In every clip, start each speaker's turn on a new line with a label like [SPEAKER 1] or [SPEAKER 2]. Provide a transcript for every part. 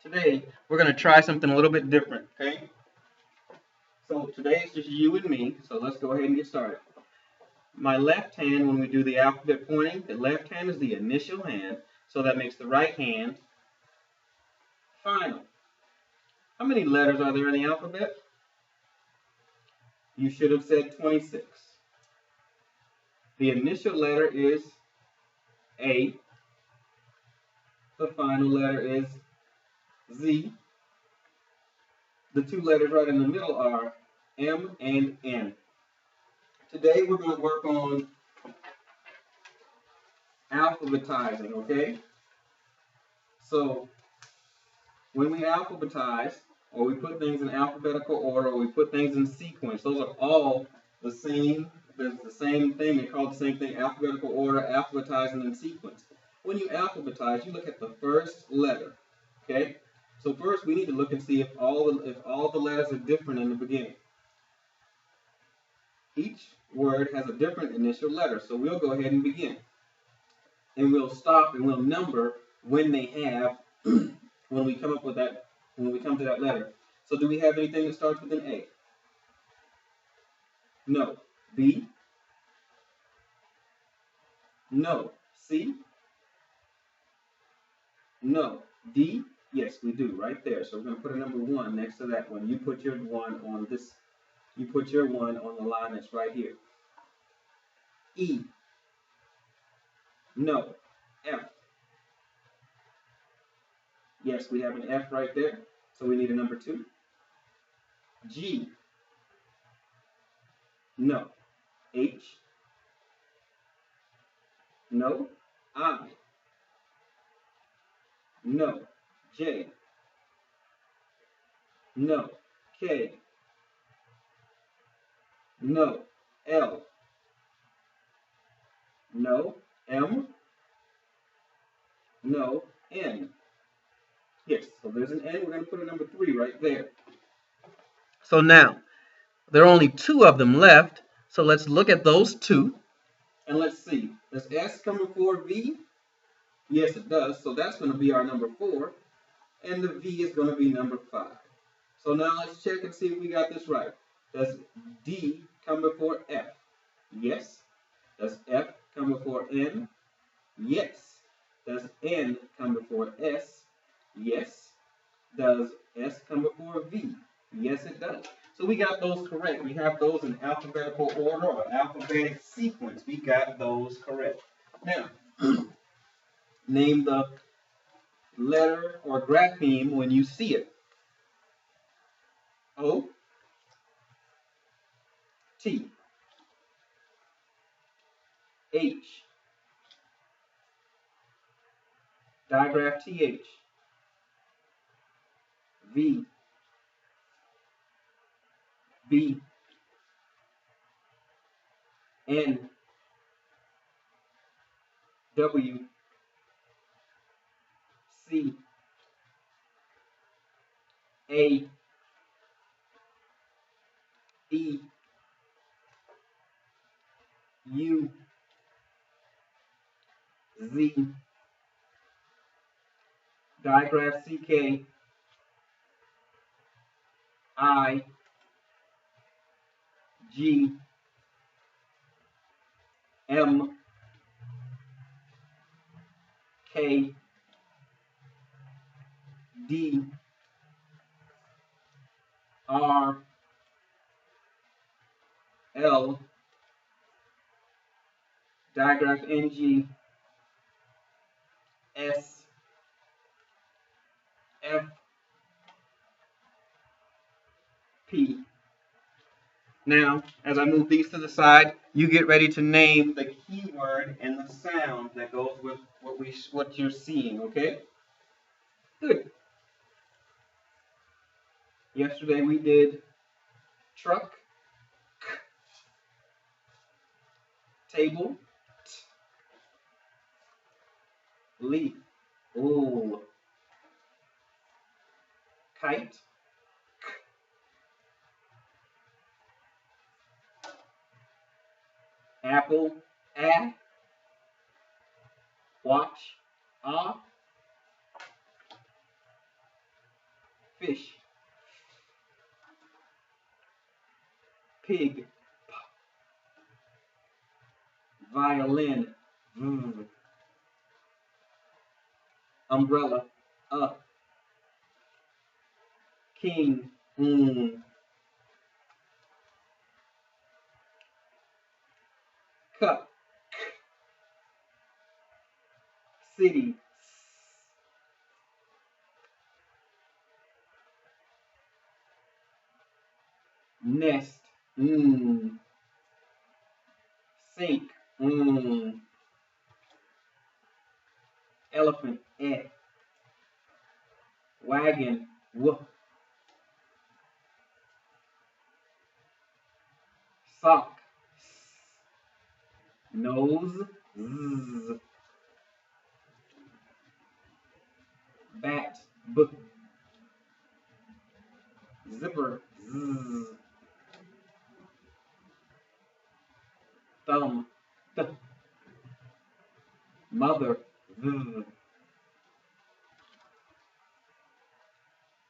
[SPEAKER 1] Today, we're going to try something a little bit different, okay? So today it's just you and me, so let's go ahead and get started. My left hand, when we do the alphabet pointing, the left hand is the initial hand, so that makes the right hand final. How many letters are there in the alphabet? You should have said 26. The initial letter is A. The final letter is Z. The two letters right in the middle are M and N. Today we're going to work on alphabetizing, okay? So when we alphabetize, or we put things in alphabetical order, or we put things in sequence, those are all the same. There's the same thing. They call the same thing alphabetical order, alphabetizing, and sequence. When you alphabetize, you look at the first letter. Okay. So first, we need to look and see if all the letters are different in the beginning. Each word has a different initial letter. So we'll go ahead and begin, and we'll stop and we'll number when they have when we come up with that when we come to that letter. So do we have anything that starts with an A? No. B? No. C? No. D? Yes, we do, right there. So we're going to put a number 1 next to that one. You put your 1 on this. You put your 1 on the line that's right here. E? No. F? Yes, we have an F right there. So we need a number 2. G? No. H? No. I? No. J? No. K? No. L? No. M? No. N? Yes, so there's an N. We're going to put a number 3 right there. So now, there are only 2 of them left. So let's look at those 2. And let's see. Does S come before V? Yes, it does. So that's going to be our number 4. And the V is going to be number 5. So now let's check and see if we got this right. Does D come before F? Yes. Does F come before N? Yes. Does N come before S? Yes. Does S come before V? Yes, it does. So we got those correct. We have those in alphabetical order or alphabetic sequence. We got those correct. Now, name the letter or grapheme when you see it. O, T, H, digraph TH, V, B, N, W, C, A, E, U, Z, digraph CK, I, G, M, K, D, R, L, digraph NG, S, F, P. Now, as I move these to the side, you get ready to name the keyword and the sound that goes with what you're seeing, okay? Good. Yesterday we did truck, table, leaf, ooh, kite, apple, watch, Ah, fish. Pig. Violin. V. Umbrella. King. Cup. City. Nest. Sink. Elephant. Wagon. Sock. Nose. Z. Bat. Zipper. Z. Thumb. Mother. V.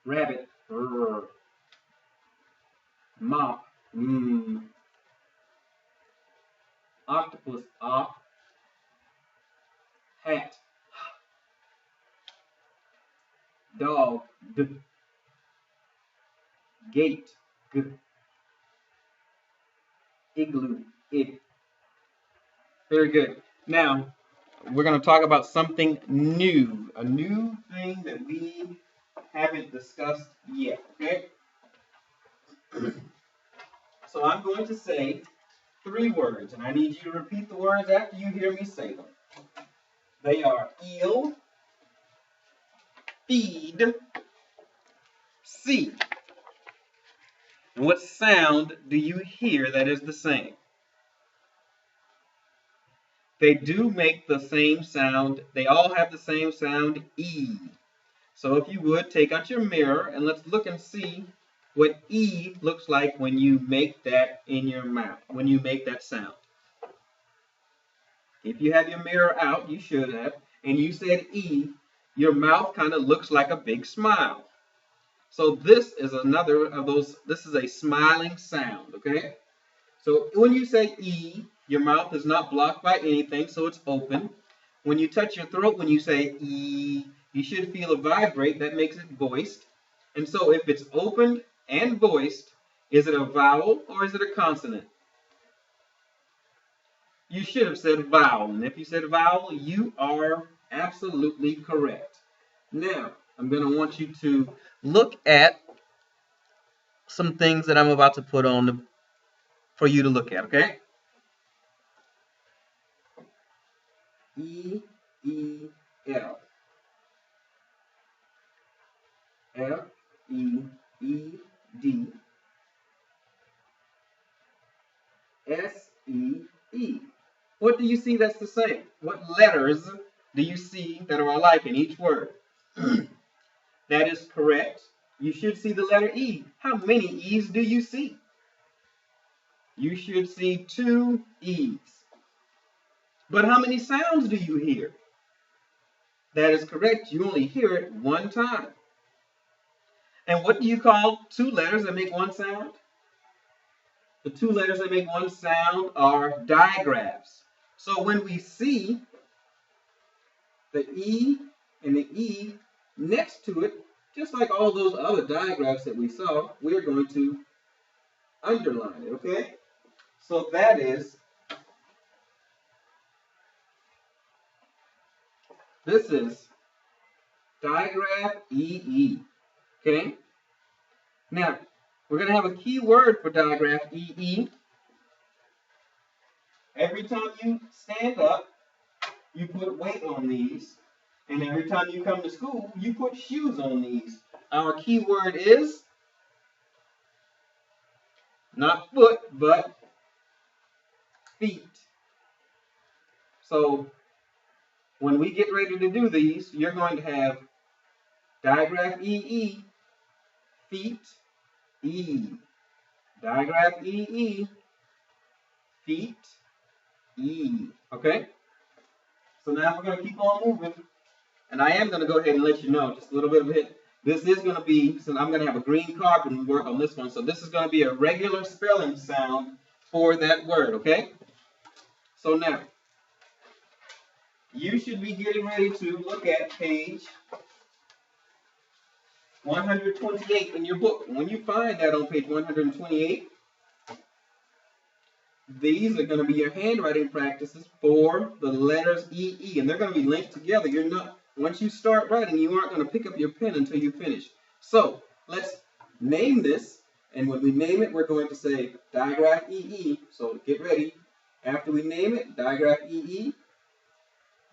[SPEAKER 1] Rabbit. R. Mop. Octopus. Hat. Dog. D. Gate. G. Igloo. I. Very good. Now, we're going to talk about something new, a new thing that we haven't discussed yet, okay? So I'm going to say 3 words, and I need you to repeat the words after you hear me say them. They are eel, feed, see. And what sound do you hear that is the same? They do make the same sound. They all have the same sound, E. So if you would, take out your mirror and let's look and see what E looks like when you make that in your mouth, when you make that sound. If you have your mirror out, you should have, and you said E, your mouth kind of looks like a big smile. So this is another of those, this is a smiling sound, okay? So when you say E, your mouth is not blocked by anything, so it's open. When you touch your throat, when you say E, you should feel a vibrate that makes it voiced. And so if it's opened and voiced, is it a vowel or is it a consonant? You should have said vowel. And if you said vowel, you are absolutely correct. Now, I'm going to want you to look at some things that I'm about to put on for you to look at, okay? E, E, L. F, E, E, D. S, E, E. What do you see that's the same? What letters do you see that are alike in each word? That is correct. You should see the letter E. How many E's do you see? You should see 2 E's. But how many sounds do you hear? That is correct. You only hear it 1 time. And what do you call 2 letters that make 1 sound? The 2 letters that make 1 sound are digraphs. So when we see the E and the E next to it, just like all those other digraphs that we saw, we're going to underline it, okay? So that is, this is digraph EE, okay? Now, we're going to have a key word for digraph EE. Every time you stand up, you put weight on these. And every time you come to school, you put shoes on these. Our key word is not foot, but feet. So when we get ready to do these, you're going to have digraph EE, feet, E. Digraph EE, feet, E. Okay? So now we're going to keep on moving. And I am going to go ahead and let you know, just a little bit of it. This is going to be, since I'm going to have a green carpet and work on this one, so this is going to be a regular spelling sound for that word, okay? So now, you should be getting ready to look at page 128 in your book. When you find that on page 128, these are going to be your handwriting practices for the letters EE, and they're going to be linked together. You're not, once you start writing, you aren't going to pick up your pen until you finish. So let's name this, and when we name it, we're going to say digraph EE. So get ready. After we name it, digraph EE,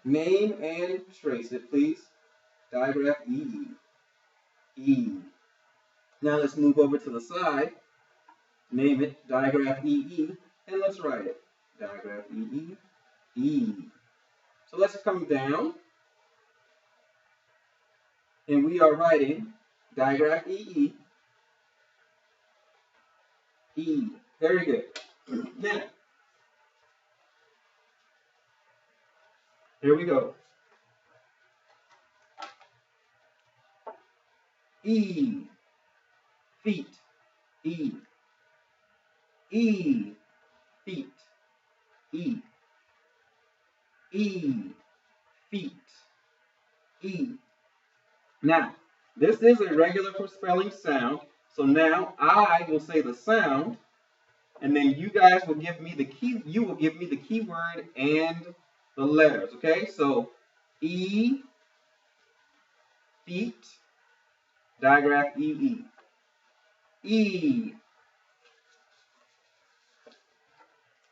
[SPEAKER 1] name and trace it, please. Digraph EE. E. Now let's move over to the side. Name it, digraph EE, and let's write it. Digraph EE, E. So let's come down, and we are writing digraph EE, E. Very good. Now, here we go. E, feet, E. E, feet, E. E, feet, E. Now, this is a regular for spelling sound. So now I will say the sound, and then you guys will give me the key. You will give me the keyword and the letters. Okay. So E, feet, digraph EE. E.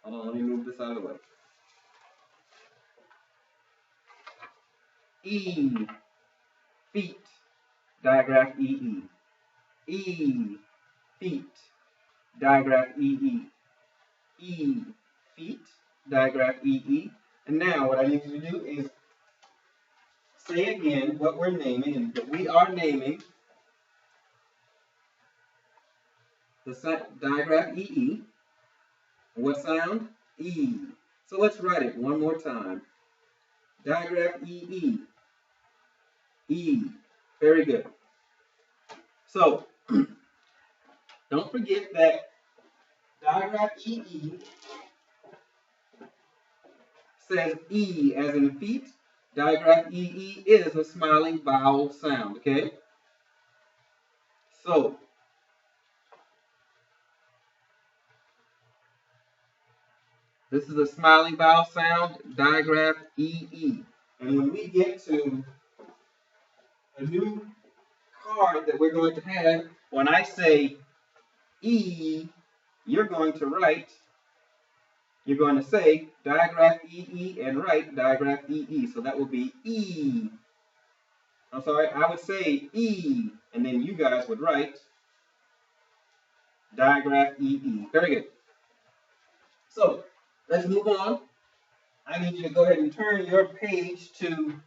[SPEAKER 1] Hold on. Let me move this out of the way. E, feet, digraph EE. E, feet, digraph EE. E, feet, digraph EE. And now what I need you to do is say again what we're naming, and we are naming the digraph EE. What sound? E. So let's write it one more time. Digraph EE. E. Very good. So don't forget that digraph EE says E as in feet. Digraph EE is a smiling vowel sound, okay? So this is a smiling vowel sound, digraph EE. And when we get to a new card that we're going to have, when I say E, you're going to say digraph EE and write digraph EE. So that will be E. I'm sorry, I would say E, and then you guys would write digraph EE. Very good. So let's move on. I need you to go ahead and turn your page to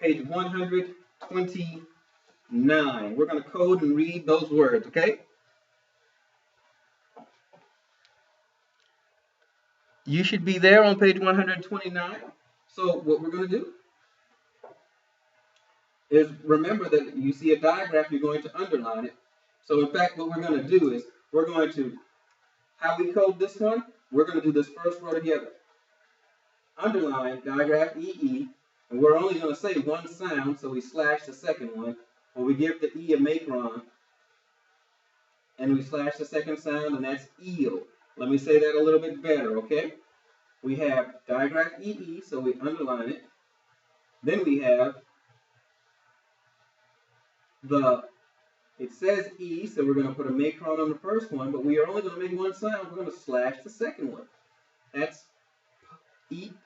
[SPEAKER 1] page 129. We're going to code and read those words, okay? You should be there on page 129. So what we're going to do is remember that you see a digraph, you're going to underline it. So in fact, what we're going to do is we're going to, how we code this one, we're going to do this first row together. Underline digraph EE, and we're only going to say one sound, so we slash the second one, or we give the E a macron, and we slash the second sound, and that's eel. Let me say that a little bit better, okay? We have digraph EE, so we underline it. Then we have it says E, so we're going to put a macron on the first one, but we are only going to make one sound. We're going to slash the second one. That's eep,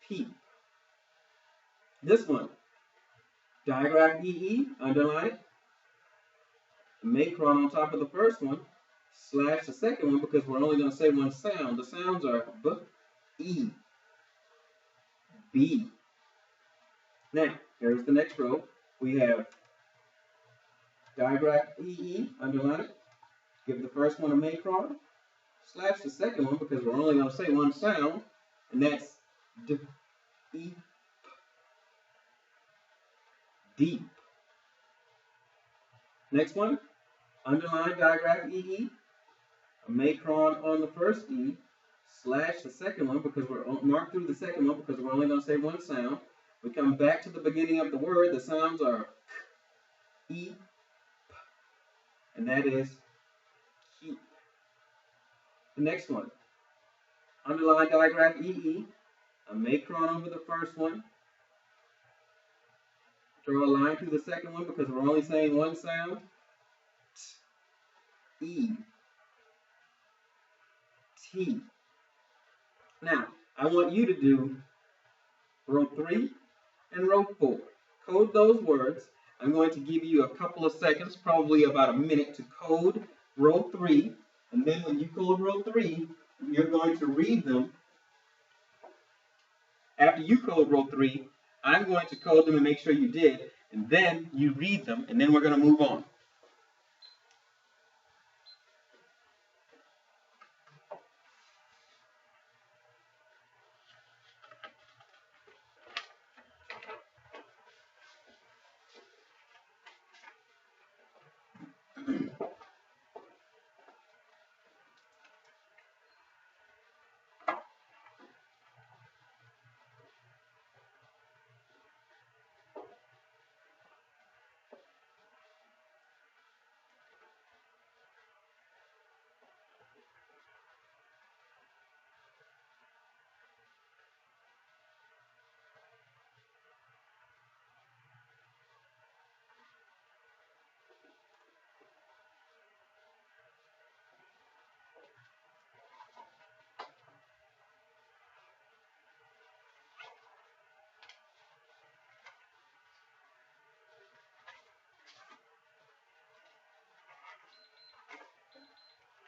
[SPEAKER 1] peep. This one, digraph EE, underline it. Macron on top of the first one, slash the second one because we're only going to say one sound. The sounds are B, E, B. Now, here's the next row. We have digraph EE, underline it. Give the first one a macron. Slash the second one because we're only going to say one sound, and that's D, E, deep. Next one, underline digraph EE, a macron on the first E, slash the second one because we're marked through the second one because we're only going to say one sound. We come back to the beginning of the word. The sounds are E, P, and that is keep. The next one, underline digraph EE, a macron over the first one. Draw a line through the second one because we're only saying one sound. E, T. Now, I want you to do row 3 and row 4. Code those words. I'm going to give you a couple of seconds, probably about a minute, to code row 3. And then when you code row 3, you're going to read them. After you code row 3, I'm going to code them and make sure you did. And then you read them, and then we're going to move on.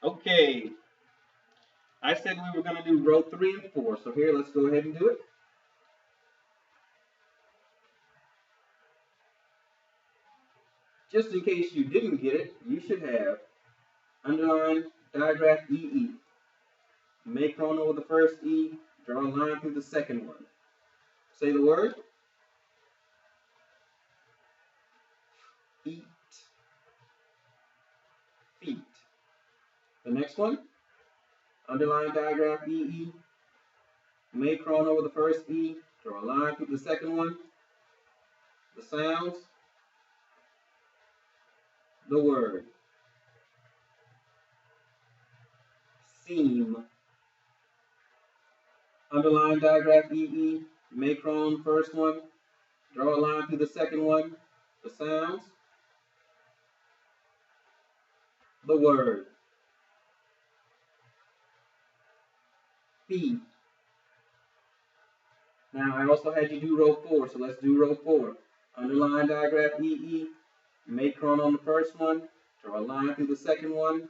[SPEAKER 1] Okay, I said we were going to do row 3 and 4, so here, let's go ahead and do it. Just in case you didn't get it, you should have underline digraph EE. Macron over the first E, draw a line through the second one. Say the word. Eat. Feet. The next one, underline digraph EE. Macron over the first E, draw a line through the second one. The sounds. The word. Seam. Underline digraph EE. Macron first one. Draw a line through the second one. The sounds. The word. Feet. Now I also had you do row 4, so let's do row 4. Underline digraph EE. Macron on the first one. Draw a line through the second one.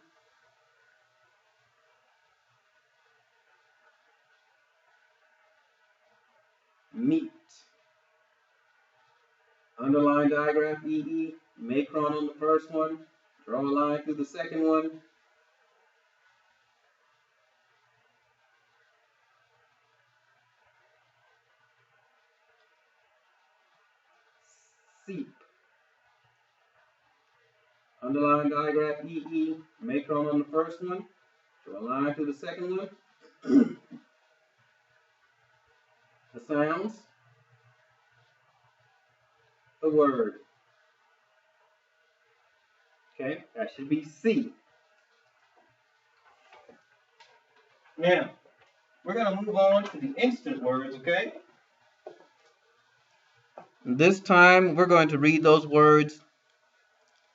[SPEAKER 1] Meet. Underline digraph EE. Macron on the first one. Draw a line through the second one. Seep. Underline digraph EE. Macron on the first one. Draw a line through the second one. The sounds. The word. Okay, that should be C. Now, we're going to move on to the instant words, okay? This time, we're going to read those words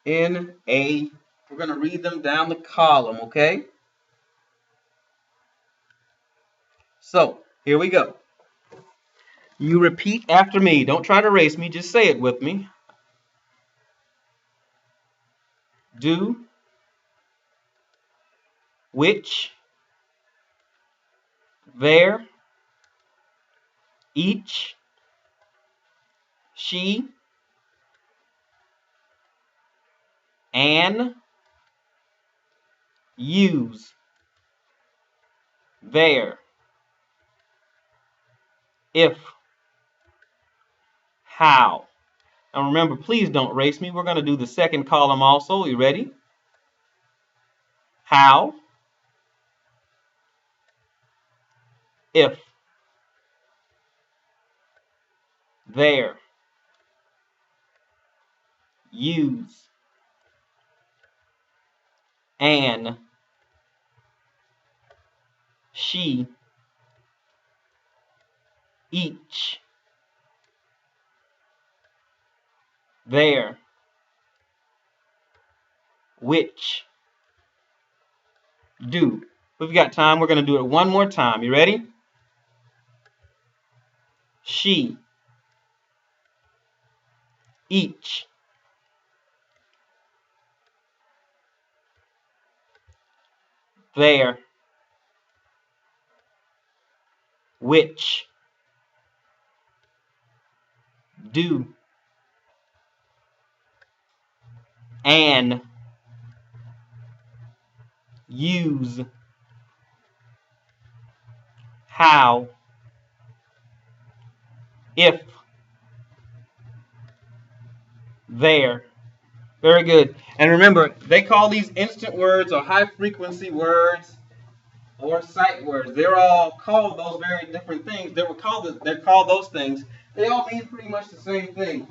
[SPEAKER 1] we're going to read them down the column, okay? So, here we go. You repeat after me. Don't try to race me, just say it with me. Do, which, there, each, she, an, use, there, if, how. And remember, please don't race me. We're going to do the second column also. You ready? How, if, there, use, an, she, each, there, which, do. We've got time. We're going to do it one more time. You ready? She, each, there, which, do, an, use, how, if, there. Very good. And remember, they call these instant words or high frequency words or sight words. They're all called those very different things. They're called those things. They all mean pretty much the same thing.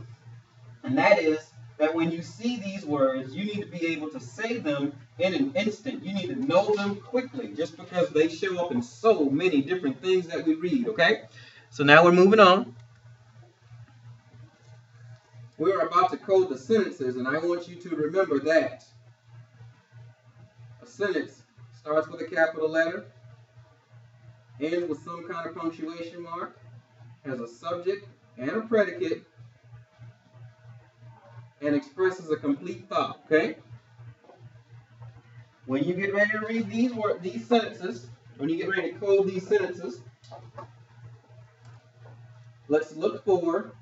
[SPEAKER 1] And that is that when you see these words, you need to be able to say them in an instant. You need to know them quickly just because they show up in so many different things that we read, okay? So now we're moving on. We're about to code the sentences, and I want you to remember that a sentence starts with a capital letter, ends with some kind of punctuation mark, has a subject and a predicate, and expresses a complete thought, okay? When you get ready to read these sentences, when you get ready to code these sentences, let's look for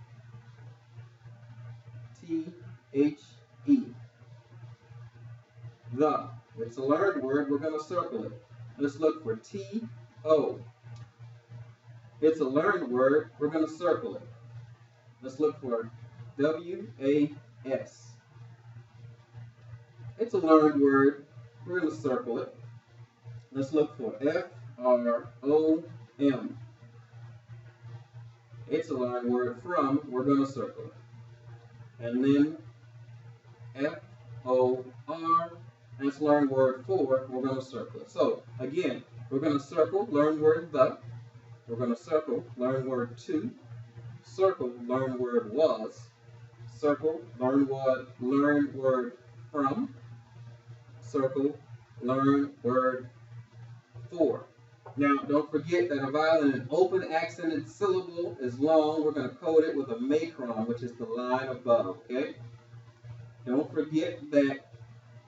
[SPEAKER 1] T-H-E. The. It's a learned word. We're going to circle it. Let's look for T-O. It's a learned word. We're going to circle it. Let's look for W-A-S. It's a learned word. We're going to circle it. Let's look for F-R-O-M. It's a learned word. From. We're going to circle it. And then F-O-R. That's learned word for. We're going to circle it. So, again, we're going to circle learned word the. We're going to circle learned word to. Circle learned word was. Circle learned word from. Circle learned word for. Now, don't forget that a vowel in an open accented syllable is long. We're going to code it with a macron, which is the line above, okay? Don't forget that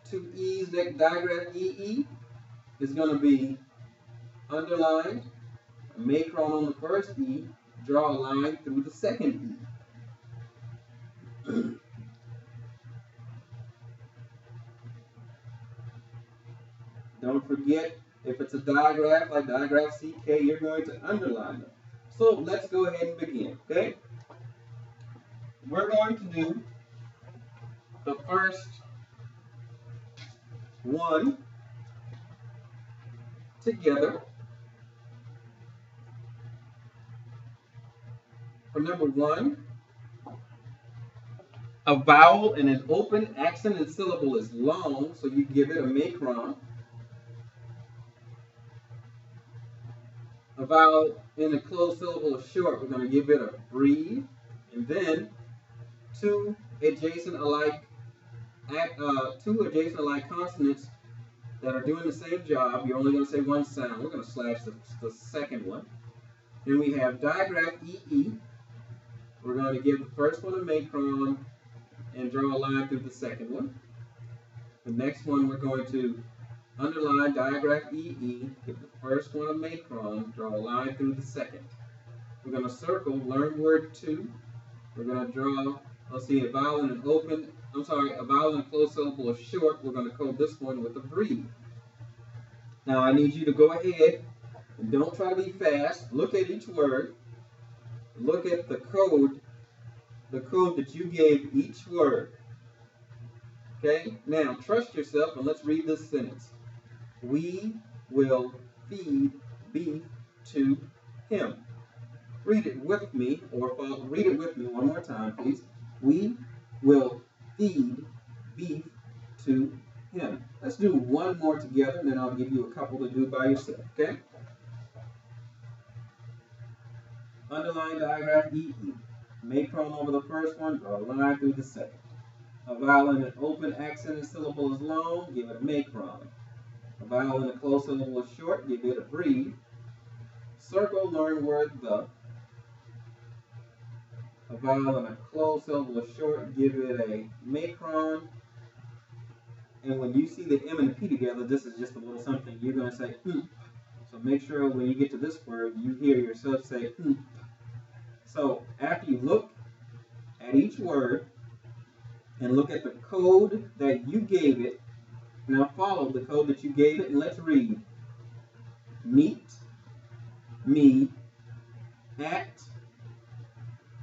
[SPEAKER 1] two E's, next digraph EE, is going to be underlined, a macron on the first E, draw a line through the second E. Don't forget, if it's a digraph like digraph CK, you're going to underline them. So let's go ahead and begin, okay? We're going to do the first one together. For number one, a vowel in an open accented syllable is long, so you give it a macron. A vowel in a closed syllable is short, we're going to give it a breathe. And then two adjacent alike consonants that are doing the same job. You're only going to say one sound. We're going to slash the second one. Then we have digraph EE. We're going to give the first one a macron and draw a line through the second one. The next one we're going to underline digraph EE, give the first one a macron, draw a line through the second. We're going to circle learn word to. We're going to draw, let's see, a vowel in a vowel in a closed syllable is short. We're going to code this one with a breathe. Now I need you to go ahead and don't try to be fast. Look at each word. Look at the code the code that you gave each word. Okay? Now, trust yourself and let's read this sentence. We will feed beef to him. Read it with me, or read it with me one more time, please. We will feed beef to him. Let's do one more together, and then I'll give you a couple to do by yourself, okay? Underline diagram EE. Macron over the first one, draw a line through the second. A vowel in an open accented syllable is long, give it a macron. A vowel in a closed syllable is short, give it a breathe. Circle, learn word the. A vowel in a closed syllable is short, give it a macron. And when you see the M and the P together, this is just a little something. You're going to say, So make sure when you get to this word, you hear yourself say, So after you look at each word and look at the code that you gave it, now follow the code that you gave it, and let's read. Meet me at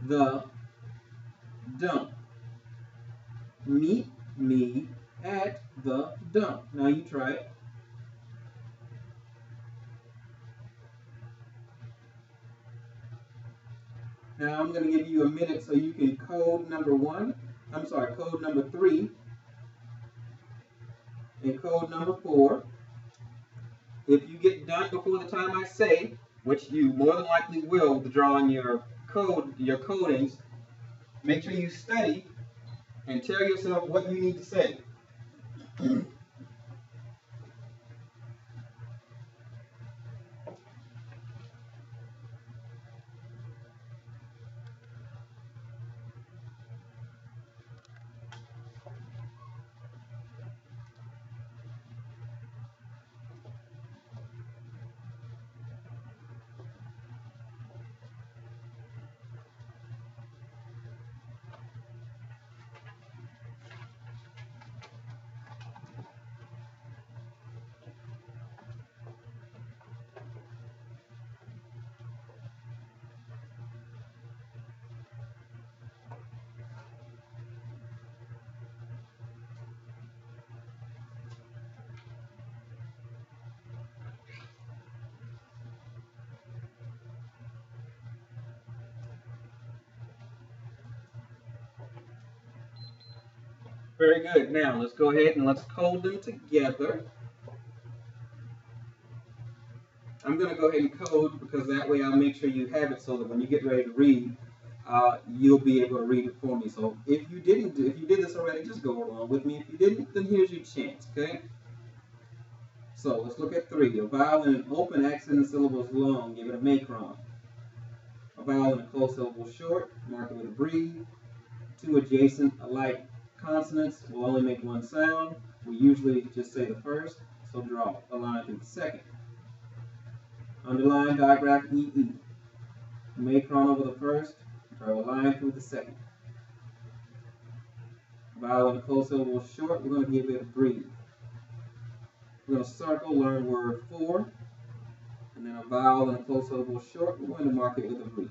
[SPEAKER 1] the dump. Meet me at the dump. Now you try it. Now I'm going to give you a minute so you can code number 3, and code number 4. If you get done before the time I say, which you more than likely will, drawing your codings, make sure you study and tell yourself what you need to say. Very good. Now let's go ahead and let's code them together. I'm going to go ahead and code because that way I'll make sure you have it so that when you get ready to read, you'll be able to read it for me. So if you did this already, just go along with me. If you didn't, then here's your chance, okay? So let's look at 3. A vowel in an open accented syllable is long, give it a macron. A vowel in a closed syllable is short, mark it with a breathe. 2 adjacent alike consonants will only make one sound. We usually just say the first, so draw a line through the second. Underline digraph EE. Macron over the first, draw a line through the second. Vowel in a closed syllable is short, we're going to give it a breathe. We're going to circle, learn word 4, and then a vowel in a closed syllable is short, we're going to mark it with a breathe.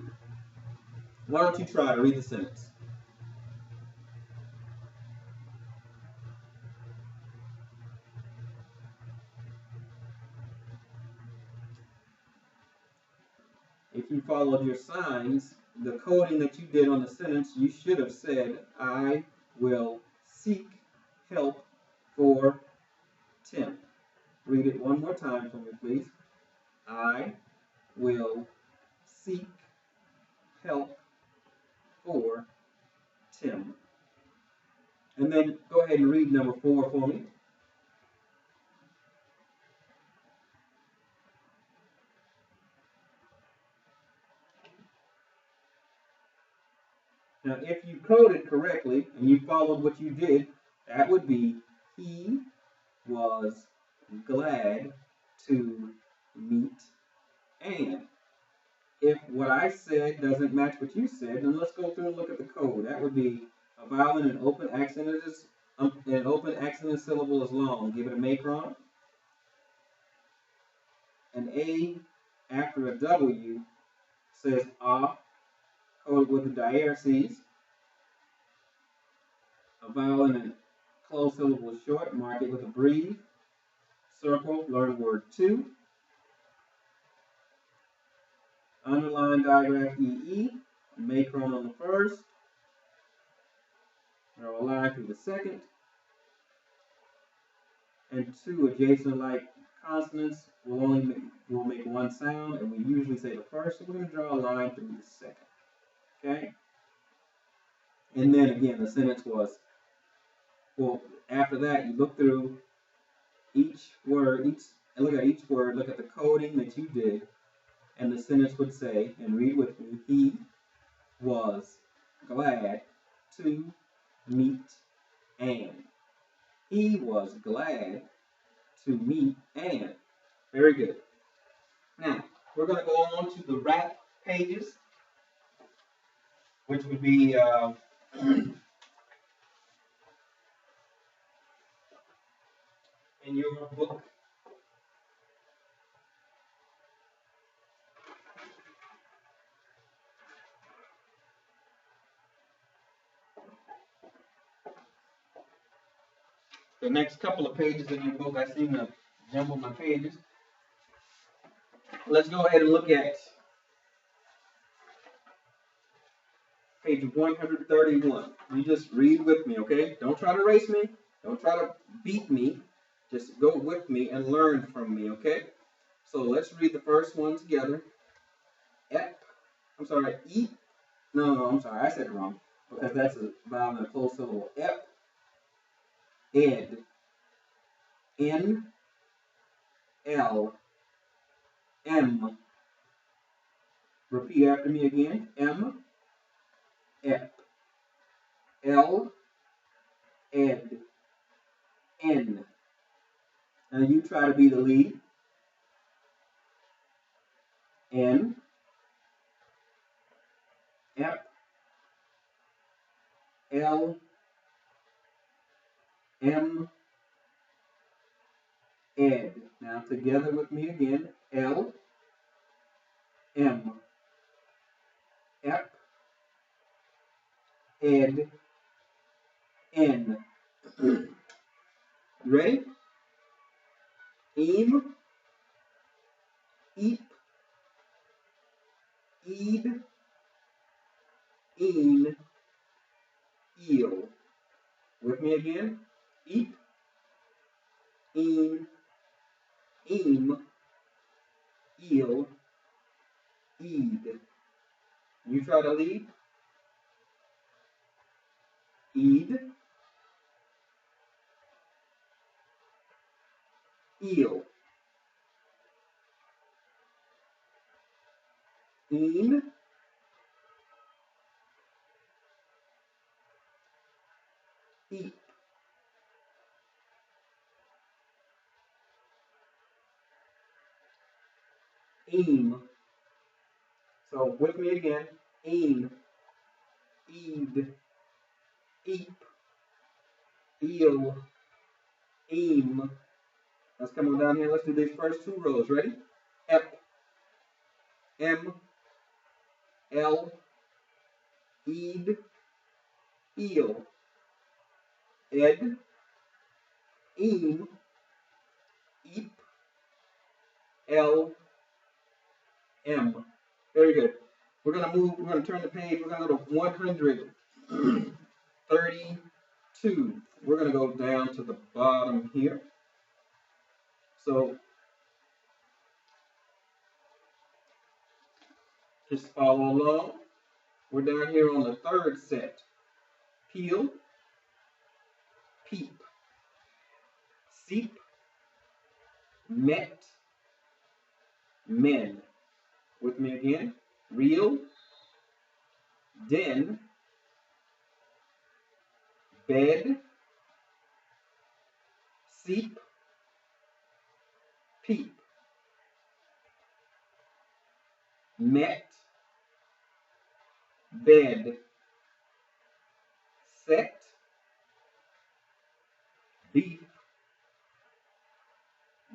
[SPEAKER 1] Why don't you try to read the sentence? If you followed your signs, the coding that you did on the sentence, you should have said, I will seek help for Tim. Read it one more time for me, please. I will seek help for Tim. And then go ahead and read number 4 for me. Now, if you coded correctly and you followed what you did, that would be, he was glad to meet Anne. If what I said doesn't match what you said, then let's go through and look at the code. That would be a vowel in an open accented syllable is long. Give it a macron. An A after a W says ah, coded with the diareses. A vowel in a closed syllable is short. Mark it with a breathe. Circle, learn word 2. Underline diagram EE. Macron on the first. Draw a line through the second. And 2 adjacent like consonants will make one sound, and we usually say the first, so we're going to draw a line through the second. Okay? And then again, the sentence was, well, after that, you look through each word, look at each word, look at the coding that you did, and the sentence would say, and read with me, he was glad to meet Anne. He was glad to meet Anne. Very good. Now, we're going to go on to the rap pages, which would be in your book. The next couple of pages in your book, I seem to jumble my pages. Let's go ahead and look at page 131. You just read with me, okay? Don't try to race me. Don't try to beat me. Just go with me and learn from me, okay? So let's read the first one together. Eat. No, I'm sorry, I said it wrong. Because that's a vowel in a closed syllable. Ed. N. L. M. Repeat after me again. M. Ep. L. Ed. N. Now you try to be the lead. N. Ep. L. M. Ed. Now together with me again. L. M. Ep. Ed. N. Ready? Eem. Eep. Eed. Een. Eel. With me again. Eep. Een. Eem. Eel. Eed. You try to lead. Eed. Eel. Een. Eep. Eem. So with me again. Een. Eed. Eep. Eel. Eem. Let's come on down here. Let's do these first 2 rows. Ready? Ep. M. L. Eed. Eel. Ed. Eem. Eep. L. M. Very good. We're going to turn the page. We're going to go to 132. We're going to go down to the bottom here. So just follow along. We're down here on the 3rd set. Peel. Peep. Seep. Met. Men. With me again. Reel. Den. Bed. Seep. Peep. Met. Bed. Set. Beef.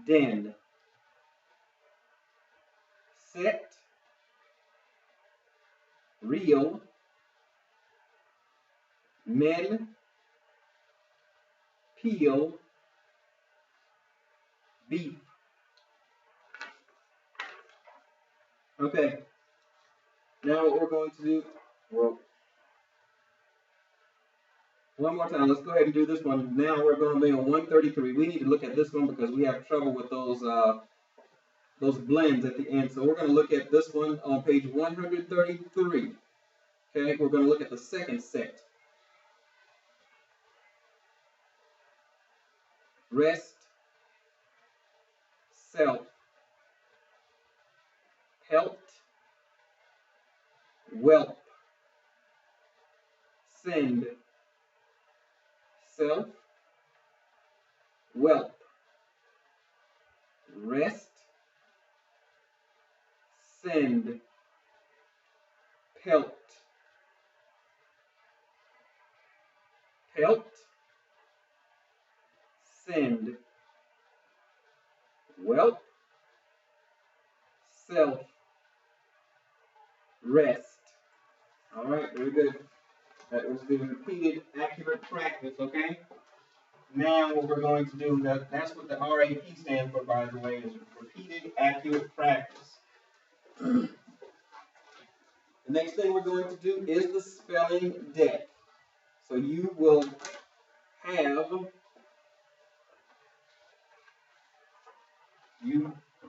[SPEAKER 1] Den. Set. Reel. Men. peel beef. Okay, now what we're going to do, well, one more time, let's go ahead and do this one. Now we're going to be on 133. We need to look at this one because we have trouble with those blends at the end. So we're going to look at this one on page 133. Okay, we're going to look at the second set. Rest, self, pelt, whelp, send, self, whelp, rest, send, pelt, pelt, send, whelp, self, rest. All right, very good. That was the repeated accurate practice, okay? Now what we're going to do, that's what the RAP stands for, by the way, is repeated accurate practice. The next thing we're going to do is the spelling deck. So you will have,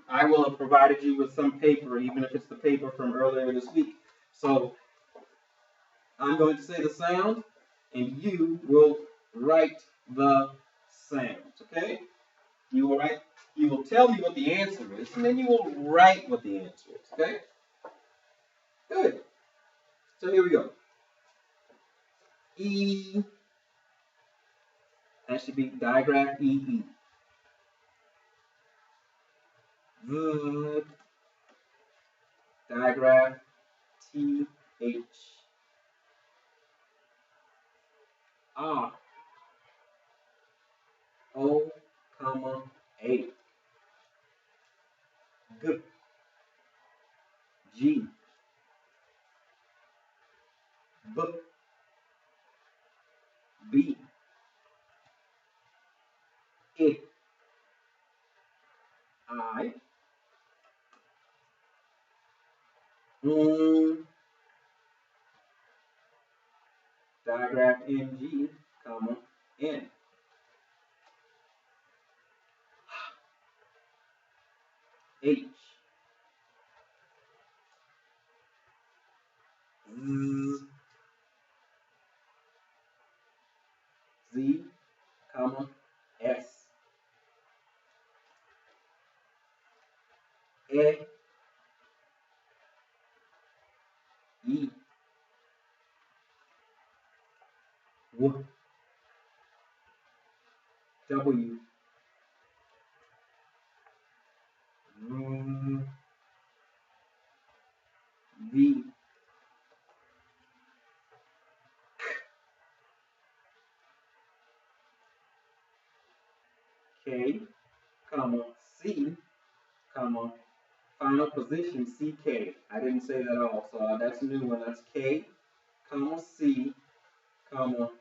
[SPEAKER 1] I will have provided you with some paper, even if it's the paper from earlier this week. So I'm going to say the sound, and you will write the sounds, okay? You will write, you will tell me what the answer is, and then you will write what the answer is, okay? Good. So here we go. E, that should be digraph E-E. V, digraph T-H. R, O, comma, A. G, G, B, B, I, I, digraph NG, comma, N. H, Z, Z, comma, S, E, E, W, W, V, K, comma, C, comma, final position, CK. I didn't say that all, so that's a new one. That's K, comma, C, comma,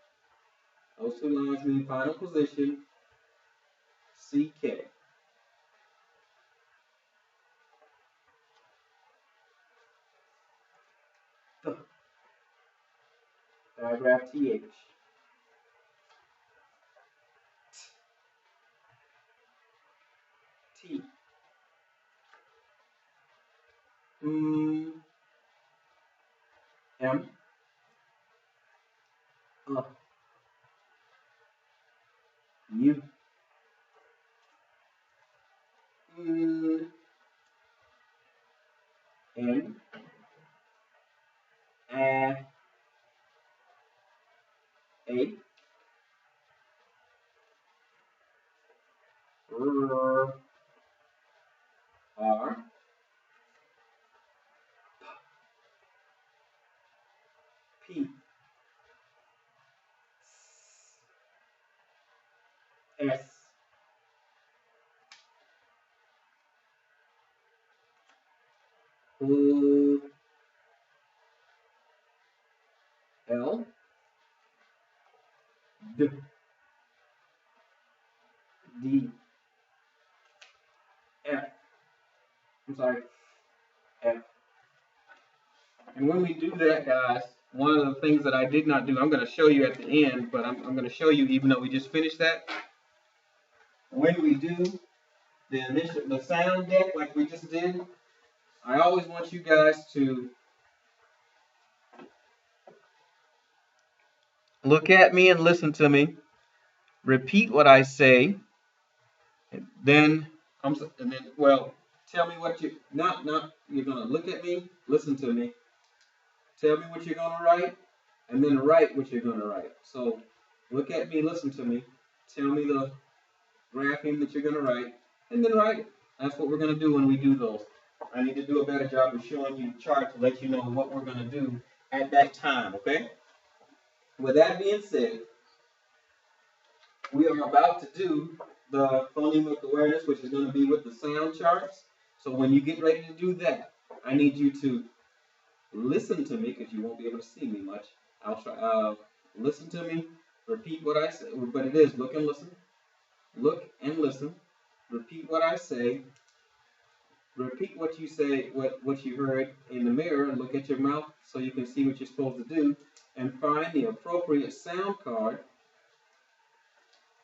[SPEAKER 1] those two lines mean final position, CK. Digraph TH. T. M. U. N. A. A. R. R. P. S. O. L. D. I'm sorry, F. And when we do that, guys, one of the things that I did not do, I'm going to show you at the end, but I'm going to show you even though we just finished that. When we do the sound deck like we just did, I always want you guys to look at me and listen to me. Repeat what I say. And then well, tell me what you not you're gonna look at me, listen to me, tell me what you're gonna write, and then write what you're gonna write. So look at me, listen to me, tell me the grapheme that you're gonna write, and then write it. That's what we're gonna do when we do those. I need to do a better job of showing you the chart to let you know what we're gonna do at that time, okay? With that being said, we are about to do the phonemic awareness, which is going to be with the sound charts. So when you get ready to do that, I need you to listen to me because you won't be able to see me much. I'll try. Listen to me. Repeat what I say. But it is look and listen. Look and listen. Repeat what I say. Repeat what you say, what you heard in the mirror. Look at your mouth so you can see what you're supposed to do, and find the appropriate sound card.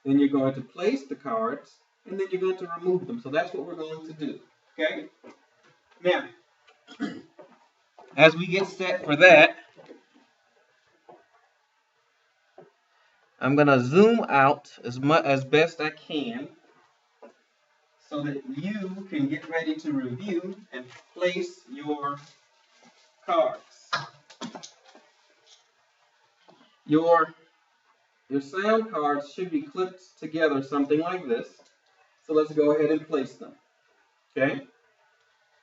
[SPEAKER 1] Then you're going to place the cards, and then you're going to remove them. So that's what we're going to do, okay? Now, as we get set for that, I'm going to zoom out as best I can so that you can get ready to review and place your cards. Your sound cards should be clipped together something like this. So let's go ahead and place them, okay?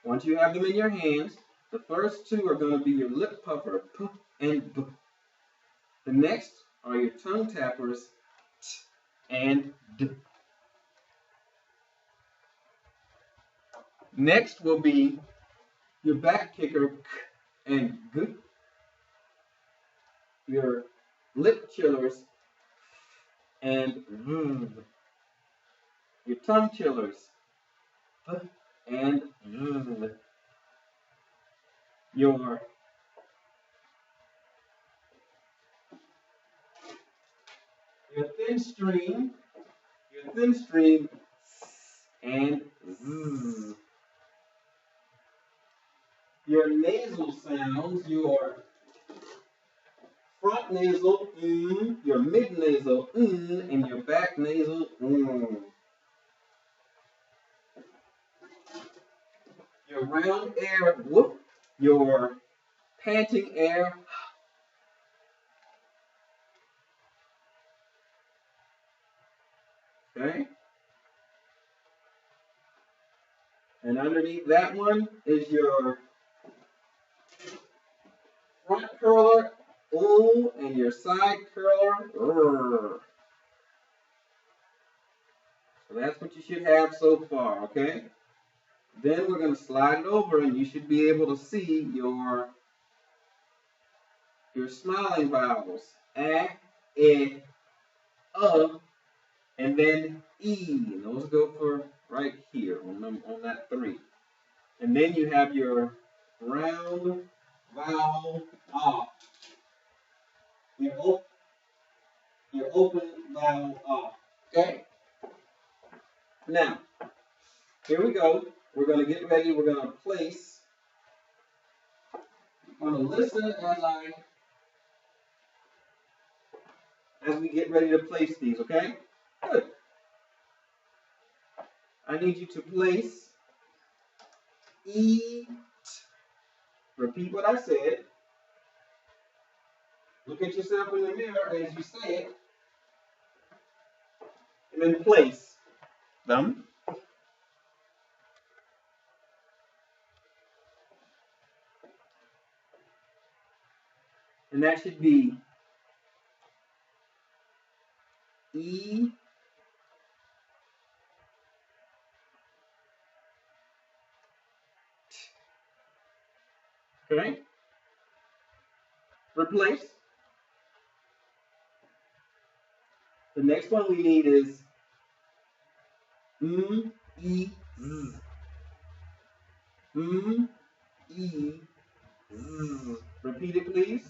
[SPEAKER 1] Once you have them in your hands, the first two are going to be your lip puffer, P and B. The next are your tongue tappers, T and D. Next will be your back kicker, K and G. Your lip chillers, and V. Your tongue chillers, F and V. Your thin stream, S and Z. Your nasal sounds, your front nasal, your mid nasal, and your back nasal, Your round air, whoop. Your panting air, okay? And underneath that one is your front curler, ooh, and your side curler, rrr. So that's what you should have so far, okay? Then we're going to slide it over, and you should be able to see your smiling vowels, a, e, and then e. And those go for right here on that 3. And then you have your round vowel ah. Your open vowel ah. Okay? Now, here we go. We're going to get ready. We're going to place. I'm going to listen as we get ready to place these, okay? Good. I need you to place eat. Repeat what I said. Look at yourself in the mirror as you say it. And then place them. And that should be E. Okay? Replace. The next one we need is E, Z. E, Z. Repeat it, please.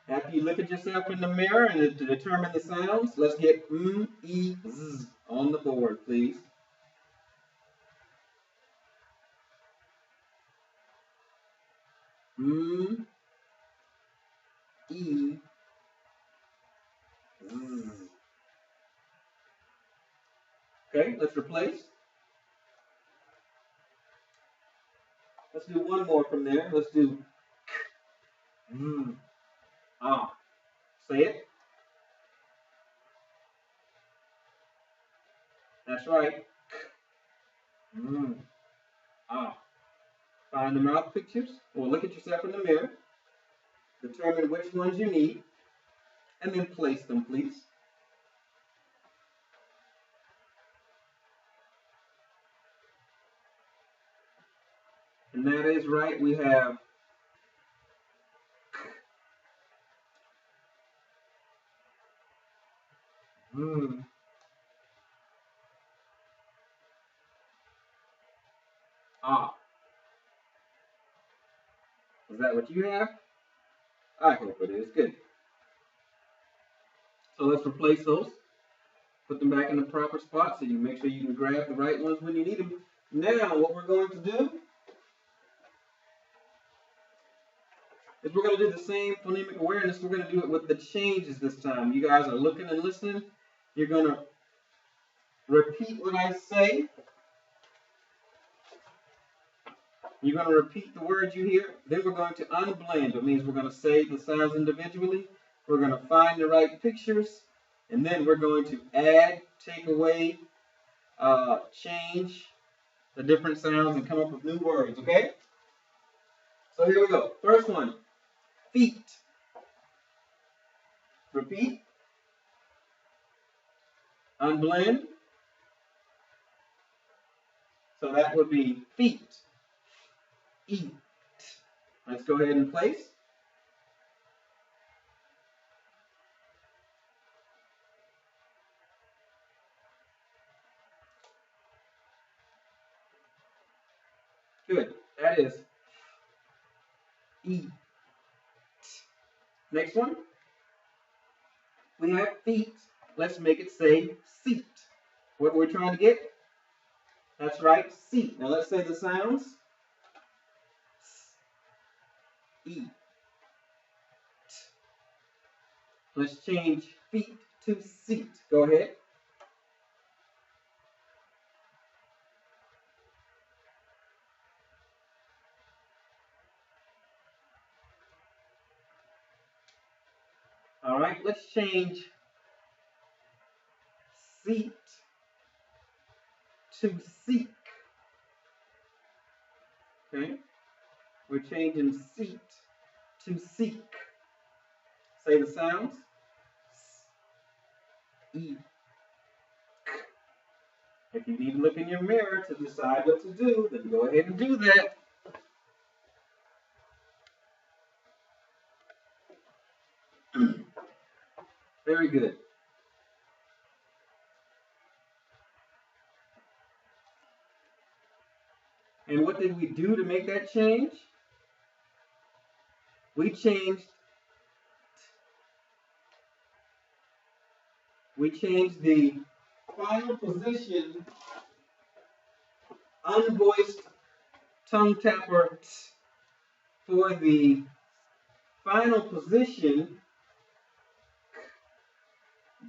[SPEAKER 1] After you look at yourself in the mirror and to determine the sounds, let's get E, Z on the board, please. E, Z. Okay, let's replace. Let's do one more from there. Let's do ah. Say it. That's right. Ah. Find the mouth pictures, or look at yourself in the mirror. Determine which ones you need, and then place them, please. And that is right. We have ah. Is that what you have? I hope it is. Good. So let's replace those. Put them back in the proper spot so you make sure you can grab the right ones when you need them. Now, what we're going to do is we're going to do the same phonemic awareness. We're going to do it with the changes this time. You guys are looking and listening. You're going to repeat what I say. You're going to repeat the words you hear. Then we're going to unblend. It means we're going to say the sounds individually. We're going to find the right pictures. And then we're going to add, take away, change the different sounds and come up with new words, okay? So here we go. First one, feet. Repeat. Unblend. So that would be feet. Eat. Let's go ahead and place. Good. That is eat. Next one. We have feet. Let's make it say seat. What we're trying to get? That's right, seat. Now let's say the sounds. Eat. Let's change feet to seat. Go ahead. All right, let's change seat to seek. Okay, we're changing seat to seek. Say the sounds. Eek. If you need to look in your mirror to decide what to do, then go ahead and do that. Very good. And what did we do to make that change? We changed the final position, unvoiced tongue tapper for the final position,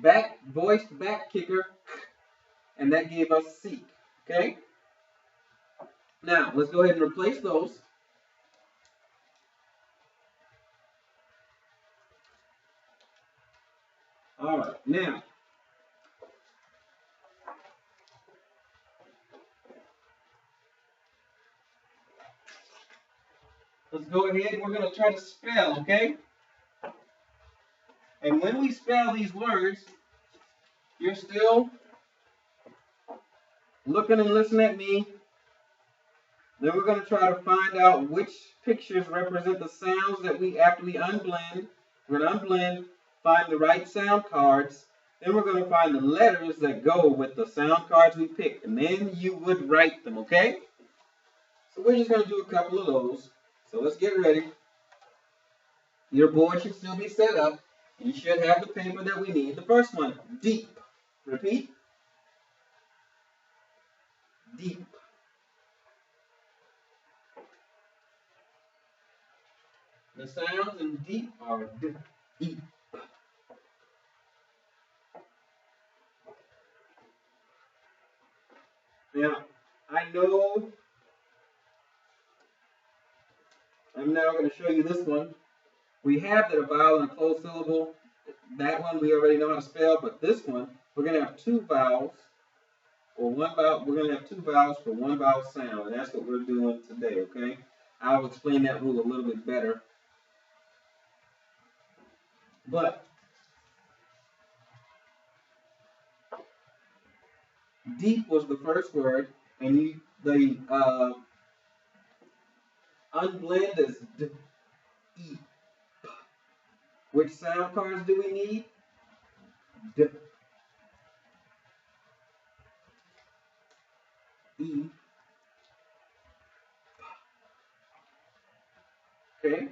[SPEAKER 1] back voiced back kicker, and that gave us seek. Okay? Now, let's go ahead and replace those. All right, now, let's go ahead and we're going to try to spell, okay? And when we spell these words, you're still looking and listening at me. Then we're going to try to find out which pictures represent the sounds that after we unblend, we're going to unblend, find the right sound cards, Then we're going to find the letters that go with the sound cards we picked, and then you would write them, okay? So we're just going to do a couple of those. So let's get ready. Your board should still be set up. You should have the paper that we need. The first one, deep. Repeat. Deep. The sounds in deep are d, e. Now, I know I'm now going to show you this one. We have that a vowel and a closed syllable. That one we already know how to spell, but this one, we're going to have two vowels, or one vowel. We're going to have two vowels for one vowel sound, and that's what we're doing today, okay? I'll explain that rule a little bit better. But deep was the first word, and the unblend is d, e. Which sound cards do we need? D, e. Okay.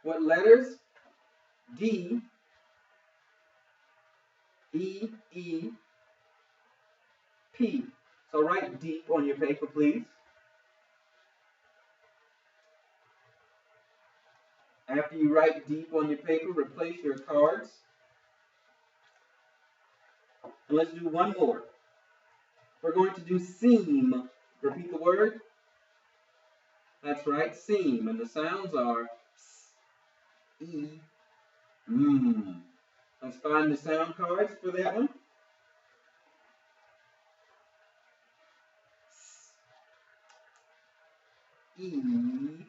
[SPEAKER 1] What letters? D, E, E, P. So write deep on your paper, please. After you write deep on your paper, replace your cards. And let's do one more. We're going to do seam. Repeat the word. That's right, seam. And the sounds are S, E, M. Let's find the sound cards for that one. S, E, M.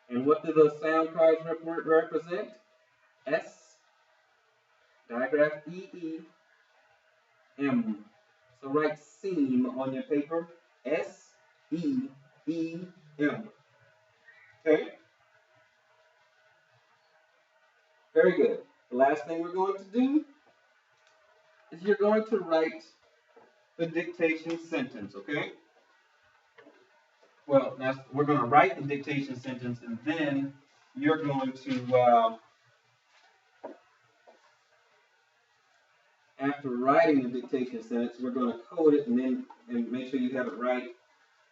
[SPEAKER 1] And what do those sound cards represent? S, digraph E, E, M. So write seam on your paper. S, E, E, M. Okay? Very good. The last thing we're going to do is you're going to write the dictation sentence, okay? Well, we're going to write the dictation sentence, and then you're going to, after writing the dictation sentence, we're going to code it and make sure you have it right,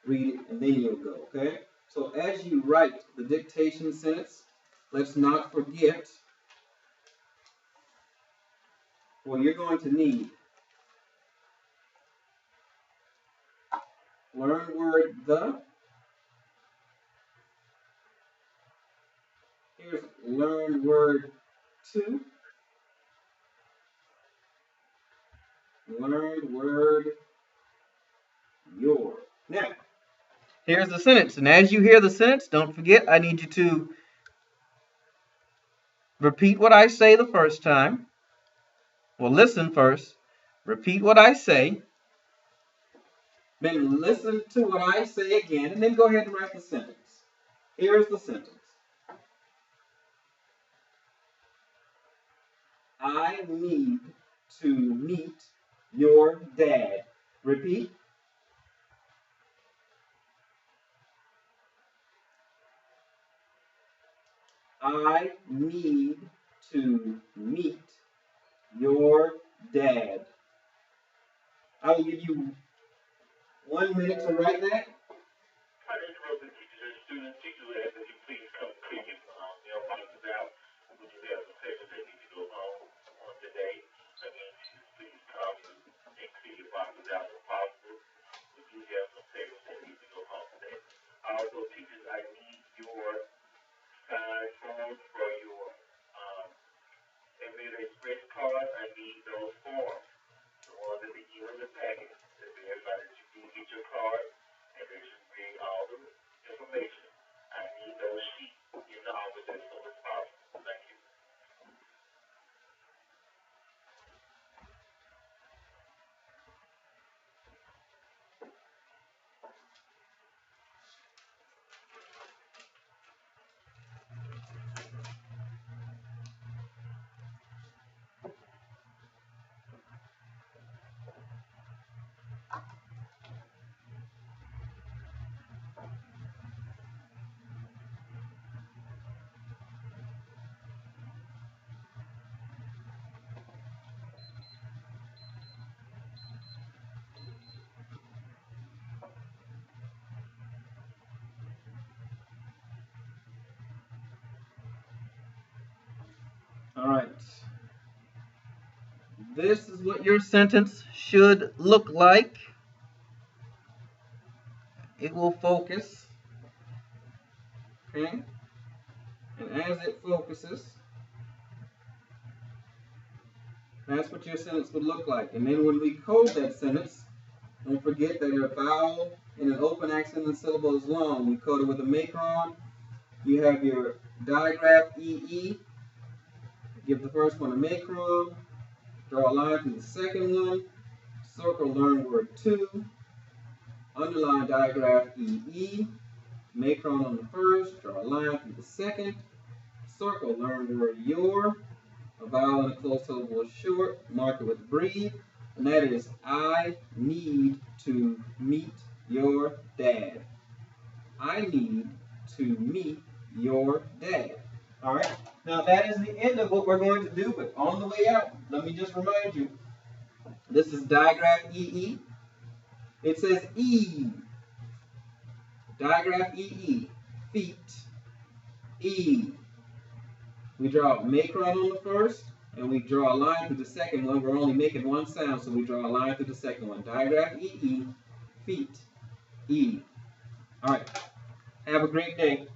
[SPEAKER 1] read it, and then you'll go, okay? So as you write the dictation sentence, let's not forget what you're going to need. Learn word the. Here's learn word to. Learn word your. Now, here's the sentence. And as you hear the sentence, don't forget, I need you to repeat what I say the first time. Well, listen first. Repeat what I say. Then listen to what I say again, and then go ahead and write the sentence. Here's the sentence. I need to meet your dad. Repeat. I need to meet your dad. I will give you 1 minute to write that. Uninterrupted teachers and students, teachers would ask that you please come clear your boxes out. Would you have some papers that need to go home on today? Again, please come and clear your boxes out if possible. Would you have some papers that need to go home today? Also, teachers, I need your signed forms for your Admitted Express card. I need those forms. The ones that you in the packet that verify that you do get your card and that you bring all the information. I need those sheets in the office as soon as possible. Thank you. All right. This is what your sentence should look like. It will focus. Okay? And as it focuses, that's what your sentence would look like. And then when we code that sentence, don't forget that a vowel in an open accent syllable is long. We code it with a macron. You have your digraph EE. Give the first one a macron. Draw a line through the second one. Circle learn word 2. Underline digraph EE. Macron on the first. Draw a line through the second. Circle learn word your. A vowel in a closed syllable is short. Mark it with breathe. And that is I need to meet your dad. I need to meet your dad. All right. Now that is the end of what we're going to do, but on the way out, let me just remind you, this is digraph EE. It says E. Digraph EE. Feet. E. We draw a macron on the first, and we draw a line through the second one. We're only making one sound, so we draw a line through the second one. Digraph EE. Feet. E. All right. Have a great day.